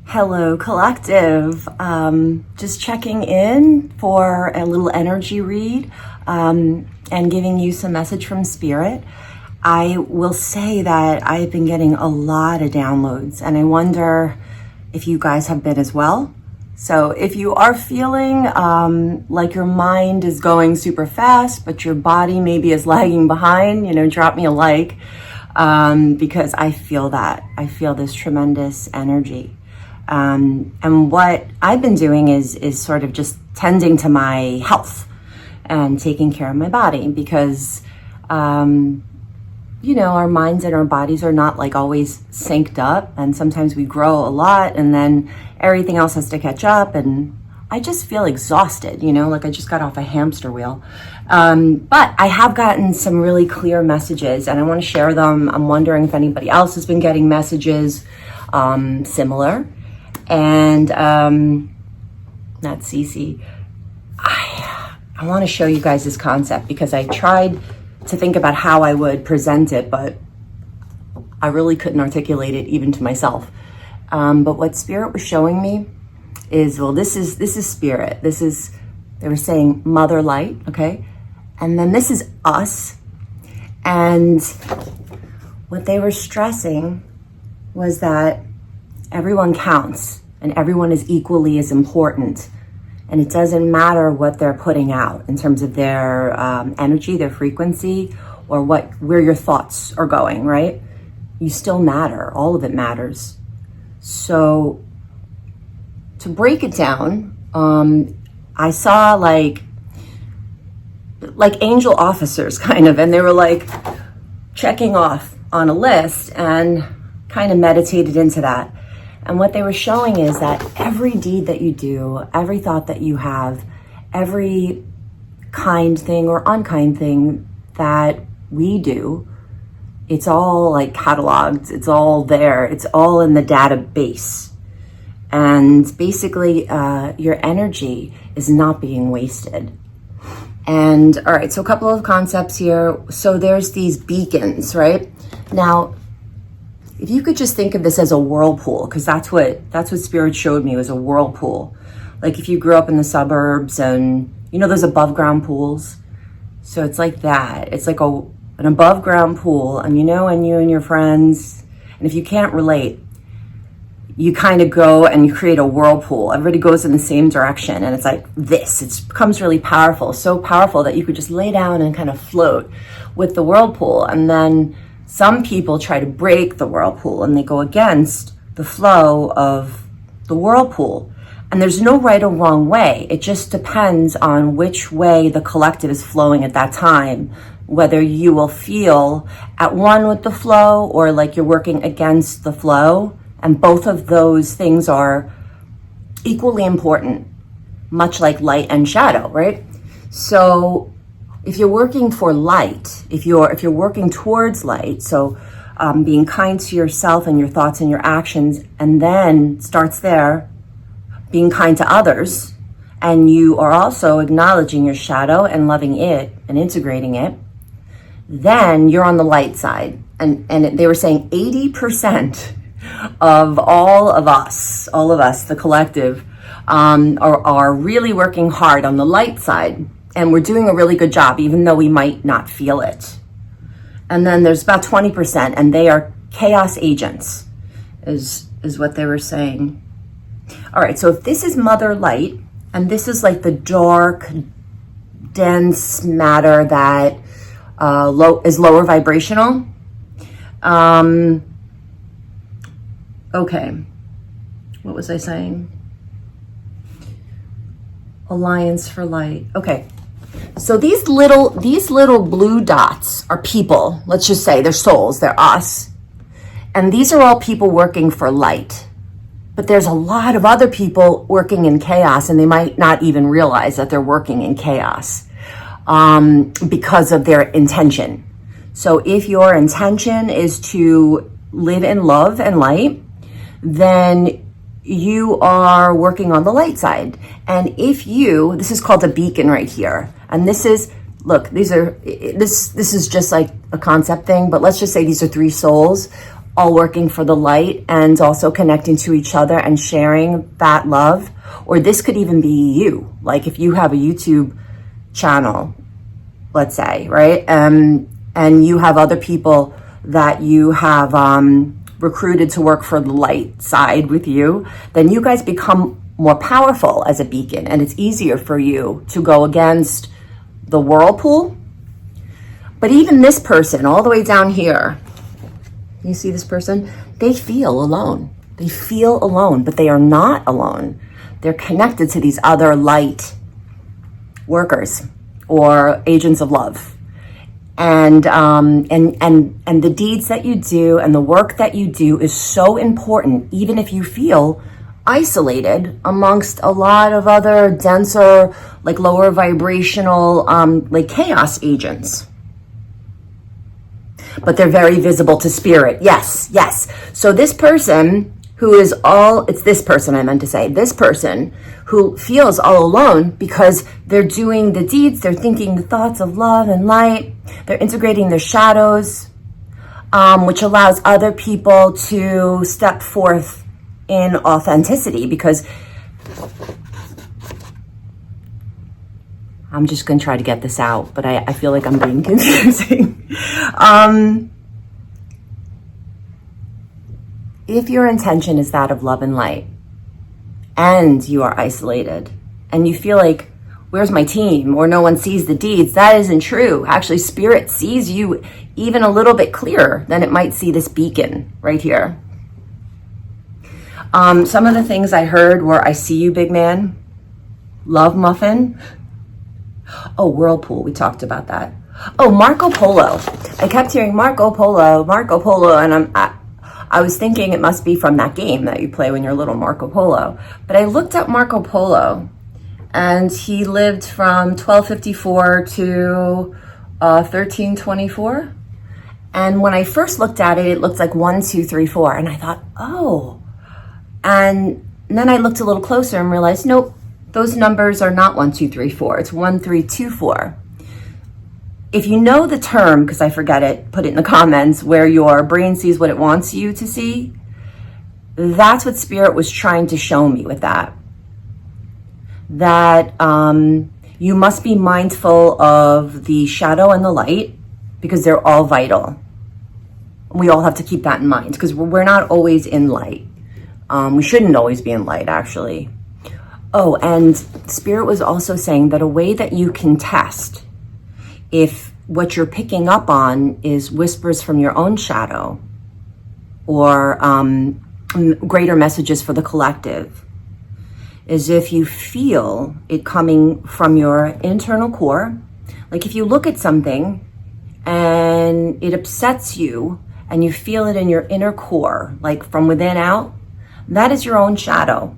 Hello, collective. Just checking in for a little energy read and giving you some message from Spirit. I will say that I've been getting a lot of downloads, and I wonder if you guys have been as well. So if you are feeling like your mind is going super fast, but your body maybe is lagging behind, drop me a like because I feel that. I feel this tremendous energy. And what I've been doing is sort of just tending to my health and taking care of my body because, our minds and our bodies are not like always synced up. And sometimes we grow a lot and then everything else has to catch up. And I just feel exhausted, like I just got off a hamster wheel. But I have gotten some really clear messages and I want to share them. I'm wondering if anybody else has been getting messages similar. And not Cece. I want to show you guys this concept because I tried to think about how I would present it, but I really couldn't articulate it even to myself. But what Spirit was showing me is, this is Spirit. They were saying Mother Light, okay? And then this is us. And what they were stressing was that everyone counts and everyone is equally as important. And it doesn't matter what they're putting out in terms of their energy, their frequency, or where your thoughts are going, right? You still matter. All of it matters. So to break it down, I saw like angel officers kind of, and they were like checking off on a list and kind of meditated into that. And what they were showing is that every deed that you do, every thought that you have, every kind thing or unkind thing that we do, it's all like cataloged, it's all there, it's all in the database. And basically, your energy is not being wasted. And all right, so a couple of concepts here. So there's these beacons, right? Now, if you could just think of this as a whirlpool, because that's what Spirit showed me was a whirlpool. Like if you grew up in the suburbs and those above ground pools. So it's like that. It's like an above ground pool, and and you and your friends, and if you can't relate, you kind of go and you create a whirlpool. Everybody goes in the same direction, and it's like this. It becomes really powerful, so powerful that you could just lay down and kind of float with the whirlpool. And then some people try to break the whirlpool and they go against the flow of the whirlpool. And there's no right or wrong way. It just depends on which way the collective is flowing at that time, whether you will feel at one with the flow or like you're working against the flow. And both of those things are equally important, much like light and shadow, right? So if you're working for light, if you're working towards light, so being kind to yourself and your thoughts and your actions, and then starts there, being kind to others, and you are also acknowledging your shadow and loving it and integrating it, then you're on the light side. And they were saying 80% of all of us, the collective, are really working hard on the light side. And we're doing a really good job, even though we might not feel it. And then there's about 20%, and they are chaos agents, is what they were saying. All right, so if this is Mother Light, and this is like the dark, dense matter that is lower vibrational. Okay, what was I saying? Alliance for Light. Okay. So these little blue dots are people. Let's just say they're souls, they're us. And these are all people working for light. But there's a lot of other people working in chaos, and they might not even realize that they're working in chaos because of their intention. So if your intention is to live in love and light, then you are working on the light side. And if this is called a beacon right here. And this is, look, this is just like a concept thing, but let's just say these are three souls all working for the light and also connecting to each other and sharing that love. Or this could even be you. Like if you have a YouTube channel, let's say, right? And you have other people that you have recruited to work for the light side with you, then you guys become more powerful as a beacon, and it's easier for you to go against the whirlpool. But even this person all the way down here, you see this person? They feel alone. They feel alone, but they are not alone. They're connected to these other light workers or agents of love. And the deeds that you do and the work that you do is so important, even if you feel isolated amongst a lot of other denser, like lower vibrational, like chaos agents. But they're very visible to spirit. Yes, yes. So this person who is it's this person I meant to say, this person who feels all alone because they're doing the deeds, they're thinking the thoughts of love and light, they're integrating their shadows, which allows other people to step forth in authenticity, because I'm just going to try to get this out, but I feel like I'm being confusing. If your intention is that of love and light, and you are isolated, and you feel like, where's my team? Or no one sees the deeds, that isn't true. Actually, spirit sees you even a little bit clearer than it might see this beacon right here. Some of the things I heard were, I see you, big man. Love muffin. Oh, Whirlpool, we talked about that. Oh, Marco Polo. I kept hearing Marco Polo, and I was thinking it must be from that game that you play when you're little, Marco Polo. But I looked up Marco Polo, and he lived from 1254 to 1324. And when I first looked at it, it looked like 1, 2, 3, 4. And I thought, oh. And then I looked a little closer and realized, nope, those numbers are not 1, 2, 3, 4. It's 1, 3, 2, 4. If you know the term, because I forget it, put it in the comments, where your brain sees what it wants you to see. That's what Spirit was trying to show me with that. That you must be mindful of the shadow and the light, because they're all vital. We all have to keep that in mind, because we're not always in light. We shouldn't always be in light, actually. Oh, and Spirit was also saying that a way that you can test if what you're picking up on is whispers from your own shadow or greater messages for the collective is if you feel it coming from your internal core. Like if you look at something and it upsets you and you feel it in your inner core, like from within out, that is your own shadow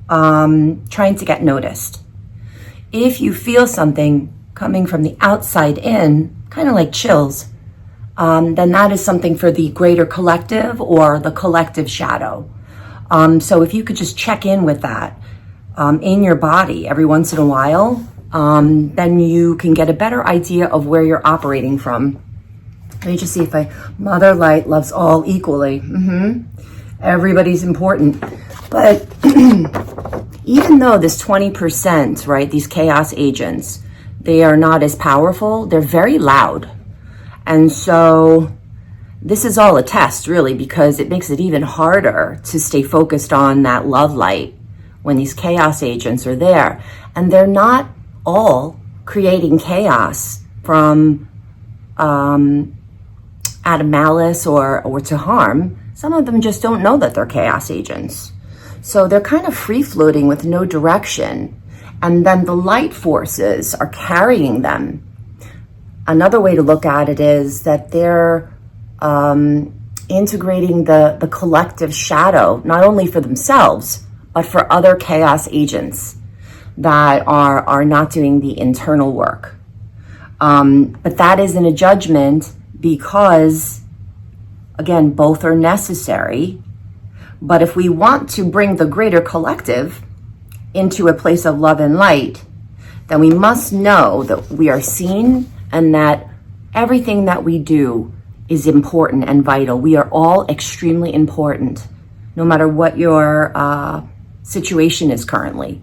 trying to get noticed. If you feel something coming from the outside in, kind of like chills, then that is something for the greater collective or the collective shadow. So if you could just check in with that in your body every once in a while, then you can get a better idea of where you're operating from. Let me just see if Mother Light loves all equally. Everybody's important. But even though this 20%, right, these chaos agents, they are not as powerful, they're very loud. And so this is all a test, really, because it makes it even harder to stay focused on that love light when these chaos agents are there. And they're not all creating chaos from out of malice or to harm. Some of them just don't know that they're chaos agents. So they're kind of free floating with no direction. And then the light forces are carrying them. Another way to look at it is that they're integrating the collective shadow, not only for themselves, but for other chaos agents that are not doing the internal work. But that isn't a judgment because, again, both are necessary. But if we want to bring the greater collective into a place of love and light, then we must know that we are seen and that everything that we do is important and vital. We are all extremely important, no matter what your situation is currently.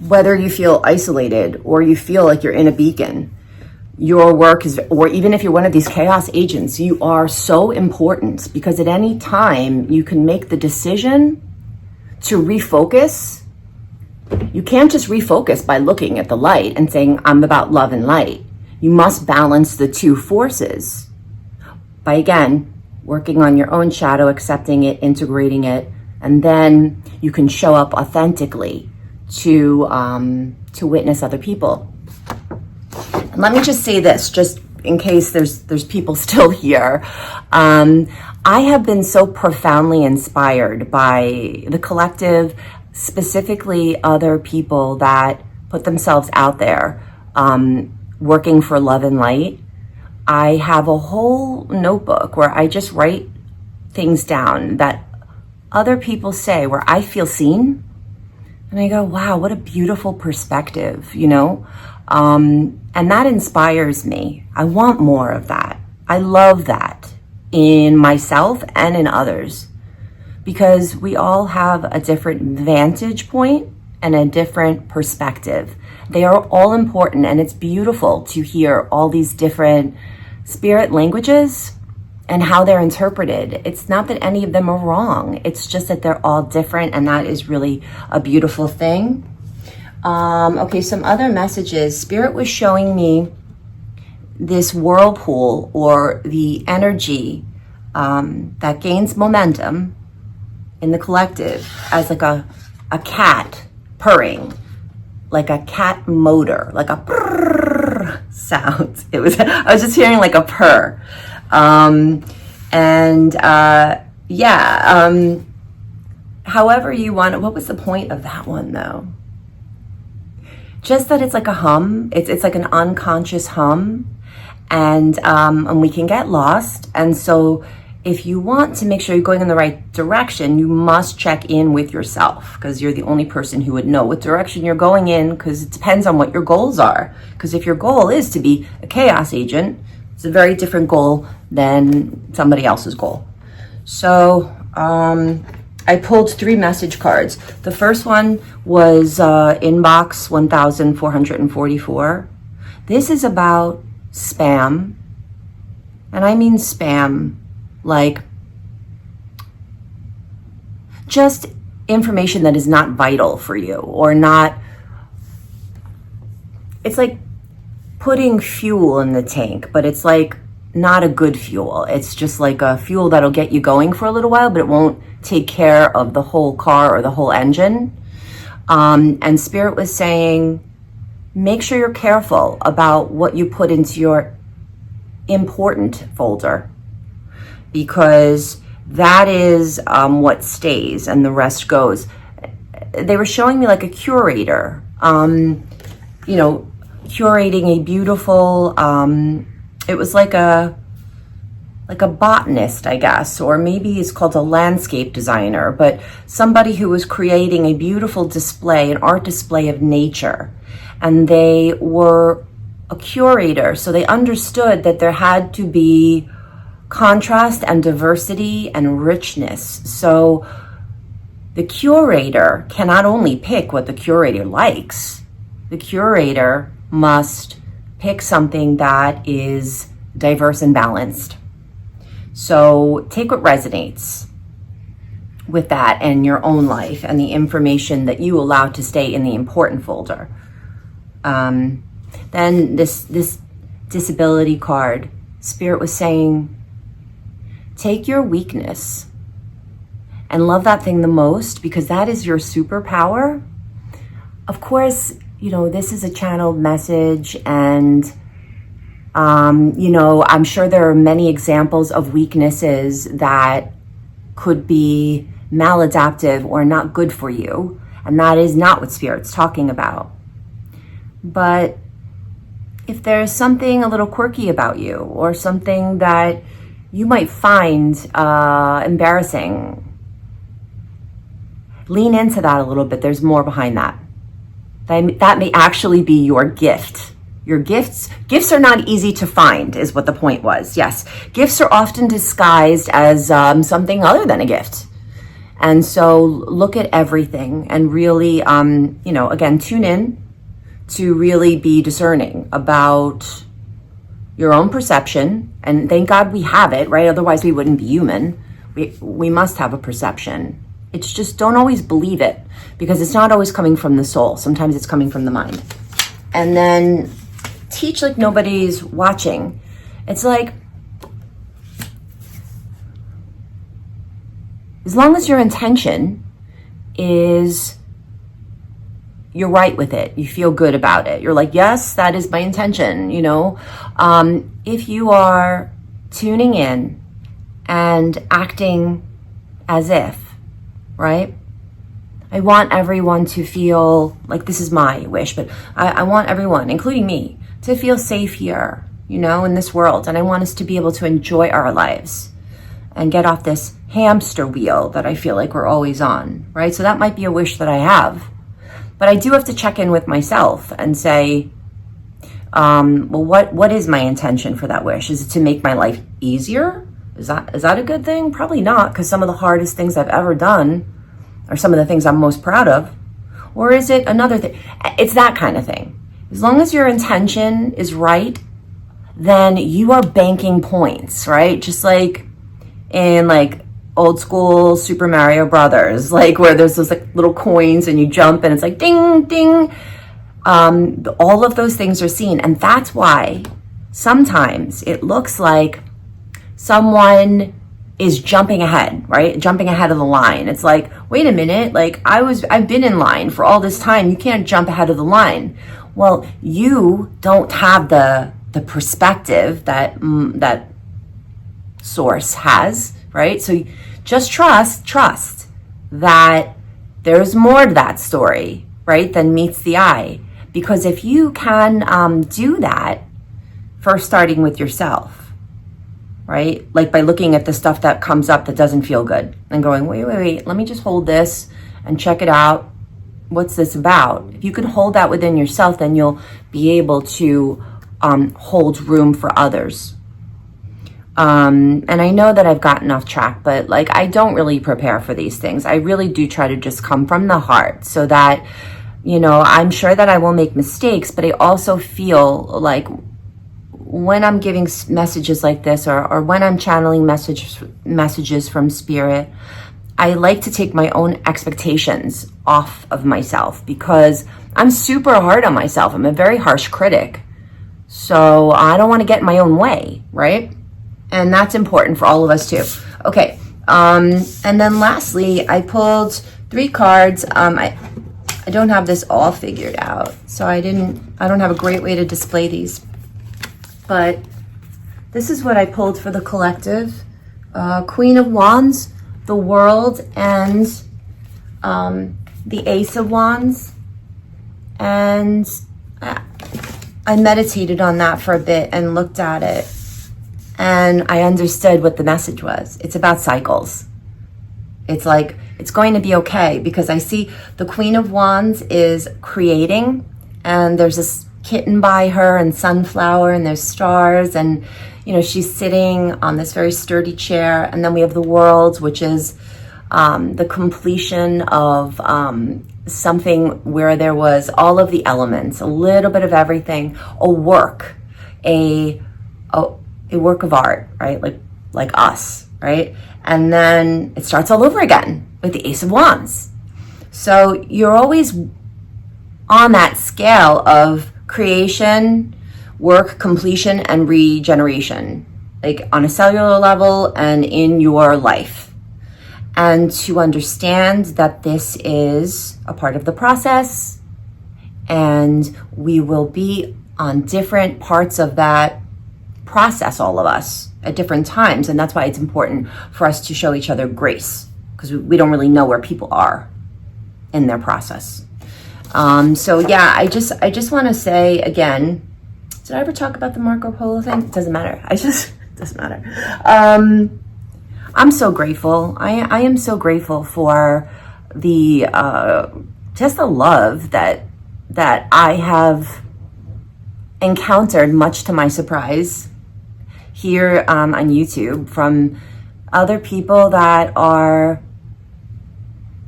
Whether you feel isolated or you feel like you're in a beacon, your work is, or even if you're one of these chaos agents, you are so important, because at any time you can make the decision to refocus. You can't just refocus by looking at the light and saying, I'm about love and light. You must balance the two forces by, again, working on your own shadow, accepting it, integrating it, and then you can show up authentically to witness other people. And let me just say this, just in case there's people still here. I have been so profoundly inspired by the collective, specifically other people that put themselves out there, working for love and light. I have a whole notebook where I just write things down that other people say, where I feel seen. And I go, wow, what a beautiful perspective, you know? And that inspires me. I want more of that. I love that in myself and in others, because we all have a different vantage point and a different perspective. They are all important, and it's beautiful to hear all these different spirit languages and how they're interpreted. It's not that any of them are wrong. It's just that they're all different, and that is really a beautiful thing. Okay, some other messages. Spirit was showing me this whirlpool, or the energy that gains momentum in the collective, as like a cat purring, like a cat motor, like a purr sound. I was just hearing like a purr. However you want it. What was the point of that one though? Just that it's like a hum. It's like an unconscious hum, and we can get lost. And so if you want to make sure you're going in the right direction, you must check in with yourself, because you're the only person who would know what direction you're going in, because it depends on what your goals are. Because if your goal is to be a chaos agent, it's a very different goal than somebody else's goal. So I pulled 3 message cards. The first one was inbox 1444. This is about spam. And I mean spam, like just information that is not vital for you, or not, it's like putting fuel in the tank, but it's like not a good fuel. It's just like a fuel that'll get you going for a little while, but it won't take care of the whole car or the whole engine. And Spirit was saying, make sure you're careful about what you put into your important folder, because that is what stays and the rest goes. They were showing me like a curator, curating a beautiful, it was like a botanist, I guess, or maybe he's called a landscape designer, but somebody who was creating a beautiful display, an art display of nature. And they were a curator, so they understood that there had to be contrast and diversity and richness. So the curator cannot only pick what the curator likes. The curator must pick something that is diverse and balanced. So take what resonates with that in your own life, and the information that you allow to stay in the important folder. Then this disability card, Spirit was saying, take your weakness and love that thing the most, because that is your superpower. Of course, this is a channeled message, and I'm sure there are many examples of weaknesses that could be maladaptive or not good for you, and that is not what Spirit's talking about. But if there's something a little quirky about you, or something that you might find embarrassing, lean into that a little bit. There's more behind that. That may actually be your gift your gifts. Gifts are not easy to find, is what the point was. Yes, gifts are often disguised as something other than a gift. And so look at everything and really, again, tune in to really be discerning about your own perception. And thank God we have it, right? Otherwise we wouldn't be human. We must have a perception. It's just, don't always believe it, because it's not always coming from the soul. Sometimes it's coming from the mind. And then teach like nobody's watching. It's like, as long as your intention is, you're right with it, you feel good about it, you're like, yes, that is my intention, if you are tuning in and acting as if, right? I want everyone to feel like, this is my wish, but I want everyone, including me, to feel safe here, in this world. And I want us to be able to enjoy our lives and get off this hamster wheel that I feel like we're always on, right? So that might be a wish that I have, but I do have to check in with myself and say, what is my intention for that wish? Is it to make my life easier? Is that a good thing? Probably not, because some of the hardest things I've ever done are some of the things I'm most proud of. Or is it another thing? It's that kind of thing. As long as your intention is right, then you are banking points, right? Just like in like old school Super Mario Brothers, like where there's those like little coins and you jump and it's like ding, ding. All of those things are seen. And that's why sometimes it looks like someone is jumping ahead, right? Jumping ahead of the line. It's like, wait a minute, like I've been in line for all this time. You can't jump ahead of the line. Well, you don't have the perspective that that source has, right? So just trust that there's more to that story, right, than meets the eye. Because if you can do that, first starting with yourself, right? Like by looking at the stuff that comes up that doesn't feel good and going, wait, let me just hold this and check it out. What's this about? If you can hold that within yourself, then you'll be able to hold room for others. And I know that I've gotten off track, but like, I don't really prepare for these things. I really do try to just come from the heart so that, I'm sure that I will make mistakes, but I also feel like when I'm giving messages like this, or when I'm channeling messages from spirit, I like to take my own expectations off of myself, because I'm super hard on myself. I'm a very harsh critic. So I don't want to get in my own way, right? And that's important for all of us too. Okay. And then lastly, I pulled 3 cards. I don't have this all figured out, so I don't have a great way to display these, but this is what I pulled for the collective. Queen of Wands, the World, and the Ace of Wands. And I meditated on that for a bit and looked at it, and I understood what the message was. It's about cycles. It's like, it's going to be okay, because I see the Queen of Wands is creating, and there's this kitten by her and sunflower, and there's stars, and she's sitting on this very sturdy chair. And then we have the World, which is the completion of something where there was all of the elements, a little bit of everything, a work of art, right? Like us, right? And then it starts all over again with the Ace of Wands. So you're always on that scale of creation, work, completion, and regeneration, like on a cellular level and in your life. And to understand that this is a part of the process, and we will be on different parts of that process, all of us, at different times. And that's why it's important for us to show each other grace, because we don't really know where people are in their process. So yeah, I just want to say again, did I ever talk about the Marco Polo thing? It doesn't matter. Doesn't matter. I'm so grateful. I am so grateful for the just the love that I have encountered, much to my surprise, here on YouTube from other people that are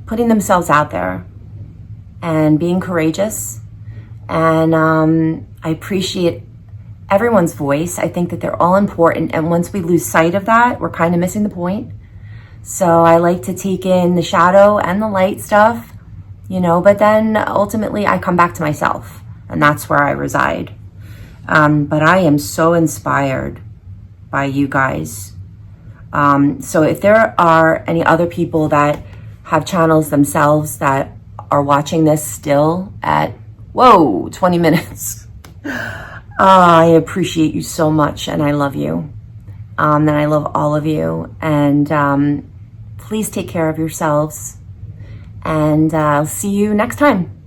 putting themselves out there and being courageous. And I appreciate everyone's voice. I think that they're all important. And once we lose sight of that, we're kind of missing the point. So I like to take in the shadow and the light stuff, you know, but then ultimately I come back to myself, and that's where I reside. But I am so inspired by you guys. So if there are any other people that have channels themselves that are watching this still at, 20 minutes, I appreciate you so much, and I love you. And I love all of you. And please take care of yourselves. And I'll see you next time.